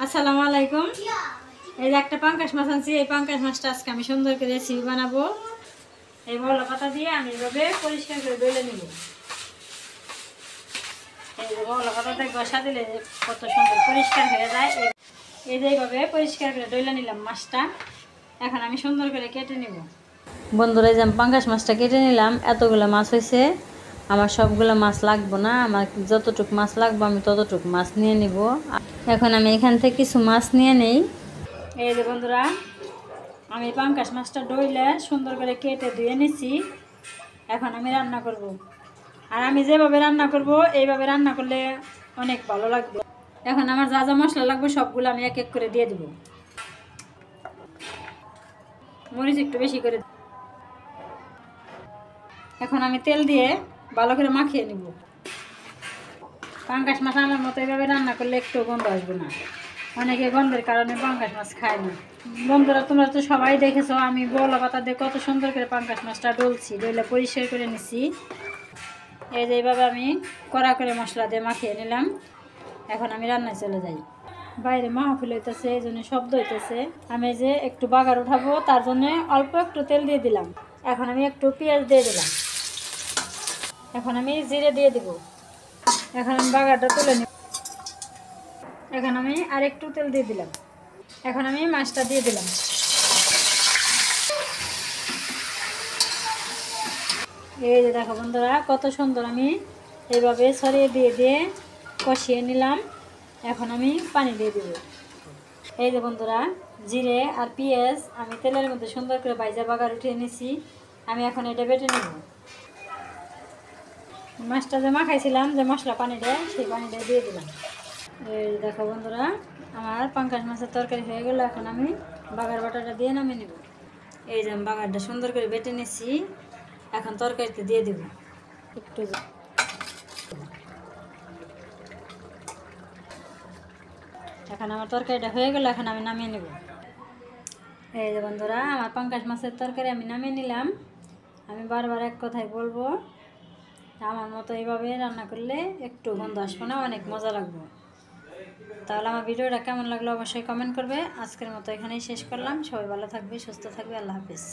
আসসালামু আলাইকুম। এই যে একটা পাঙ্কাশ মাছ আনছি, এই পাঙ্কাশ মাছটা আজকে আমি সুন্দর করে রেসিপি বানাবো। এই বড় পাতা দিয়ে আমি এভাবে পরিষ্কার করে ধুয়ে নিব। এই যে বড় পাতাতে ঘষা দিলে কত সুন্দর পরিষ্কার হয়ে যায়। এই যে এইভাবে পরিষ্কার করে ধুয়ে নিলাম মাছটা। এখন আমি সুন্দর করে কেটে নিব। বন্ধুরা, এই যে আমি পাঙ্কাশ মাছটা কেটে নিলাম। এতগুলো মাছ হয়েছে, আমার সবগুলো মাছ লাগবো না। আমার যতটুকু মাছ লাগবে আমি ততটুকু মাছ নিয়ে নিব। এখন আমি এখান থেকে কিছু মাছ নিয়ে নেই। এই যে বন্ধুরা, আমি পাঙ্কাশ মাছটা ধুইলে সুন্দর করে কেটে ধুয়ে নিছি। এখন আমি রান্না করব। আর আমি যেভাবে রান্না করব এইভাবে রান্না করলে অনেক ভালো লাগবে। এখন আমার যা যা মশলা লাগবে সবগুলো আমি এক এক করে দিয়ে দেব। মরিচ একটু বেশি করে। এখন আমি তেল দিয়ে ভালো করে মাখিয়ে নিব। পাঙ্কাশ মাছ আমার মতো এইভাবে রান্না করলে একটু গন্ধ আসবে না। অনেকে গন্ধের কারণে পাঙ্কাশ মাছ খায় না। বন্ধুরা, তোমরা তো সবাই দেখেছো আমি বড় পাতা দিয়ে কত সুন্দর করে পাঙ্কাশ মাছটা ডলছি, ডলে পরিষ্কার করে নিছি। এই যে এইভাবে আমি কড়া করে মশলা দিয়ে মাখিয়ে নিলাম। এখন আমি রান্নায় চলে যাই। বাইরে মাহফিল হইতেছে, এই জন্য শব্দ হইতেছে। আমি যে একটু বাগার উঠাবো, তার জন্য অল্প একটু তেল দিয়ে দিলাম। এখন আমি একটু পেঁয়াজ দিয়ে দিলাম। এখন আমি জিরে দিয়ে দিব। এখন আমি বাগারটা তুলে নিব। এখন আমি আর একটু তেল দিয়ে দিলাম। এখন আমি মাছটা দিয়ে দিলাম। এই যে দেখো বন্ধুরা, কত সুন্দর আমি এইভাবে ছড়িয়ে দিয়ে দিয়ে কষিয়ে নিলাম। এখন আমি পানি দিয়ে দেব। এই যে বন্ধুরা, জিরে আর পেঁয়াজ আমি তেলের মধ্যে সুন্দর করে ভাজা বাগার উঠিয়ে নিছি। আমি এখন এটা বেটে নেব। মাছটা যে মাখাইছিলাম, যে মশলা পানিটা, সেই পানিটা দিয়ে দিলাম। এই দেখো বন্ধুরা, আমার পাঙ্কাশ মাছের তরকারি হয়ে গেল। এখন আমি বাগার বাটাটা দিয়ে নামিয়ে নেব। এই যে আমি বাগারটা সুন্দর করে বেটে নিছি। এখন তরকারিতে দিয়ে দেব একটু। এখন আমার তরকারিটা হয়ে গেল। এখন আমি নামিয়ে নেব। এই যে বন্ধুরা, আমার পাঙ্কাশ মাছের তরকারি আমি নামিয়ে নিলাম। আমি বারবার এক কথাই বলবো, আমার মতো এইভাবে রান্না করলে একটু গন্ধ আসবে না, অনেক মজা লাগবে। তাহলে আমার ভিডিওটা কেমন লাগলো অবশ্যই কমেন্ট করবে। আজকের মতো এখানেই শেষ করলাম। সবাই ভালো থাকবে, সুস্থ থাকবে। আল্লাহ হাফিজ।